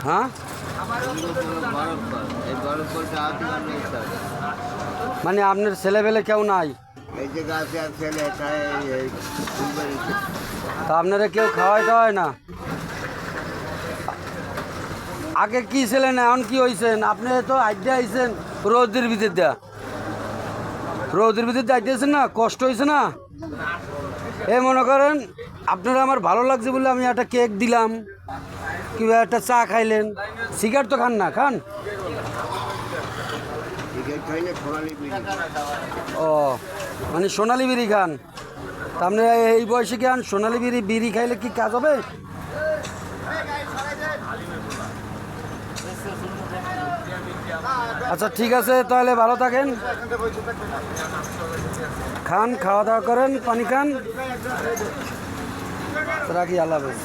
হ্যাঁ, মানে আপনার ছেলেবেলে কেউ নাই? এই যে গাছে আর ছেলে খায় এই ফুলবাড়িতে। তা আপনারা কেউ খাওয়াই টাওয়ায় না? আগে কি ছিলেন, এখন কি হয়েছেন? আপনি তো আইডিয়া আইছেন রোদের ভিতর দেয়া, রোদের ভিতর দিয়ে আইতেছেন না, কষ্ট হয়েছে না? এই মনে করেন আপনারা আমার ভালো লাগছে বলে আমি একটা কেক দিলাম, কিংবা একটা চা খাইলেন, সিগারেট তো খান না, খান? সিগারেট খাইলে খোলালি বিড়ি। ও, মানে সোনালি বিড়ি খান? তা আপনি এই বয়সে খান সোনালি বিড়ি? বিড়ি খাইলে কি কাজ হবে? আচ্ছা ঠিক আছে, তাহলে ভালো থাকেন, খান, খাওয়া দাওয়া করেন, পানি খান, রাখি, আল্লাহ হাফেজ।